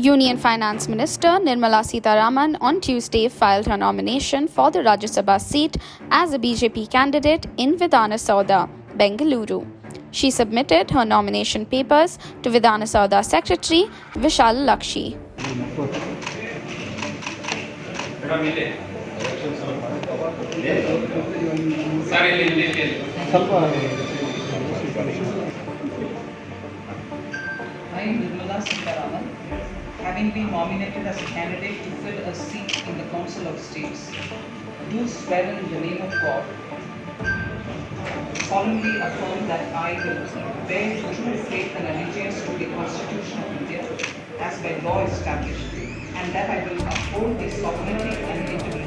Union Finance Minister Nirmala Sitharaman on Tuesday filed her nomination for the Rajya Sabha seat as a BJP candidate in Vidhana Sauda, Bengaluru. She submitted her nomination papers to Vidhana Sauda Secretary Vishal Lakshi. I, Nirmala Sitharaman, having been nominated as a candidate to fill a seat in the Council of States, do swear in the name of God, solemnly affirm that I will bear true faith and allegiance to the Constitution of India as by law established, and that I will uphold the sovereignty and integrity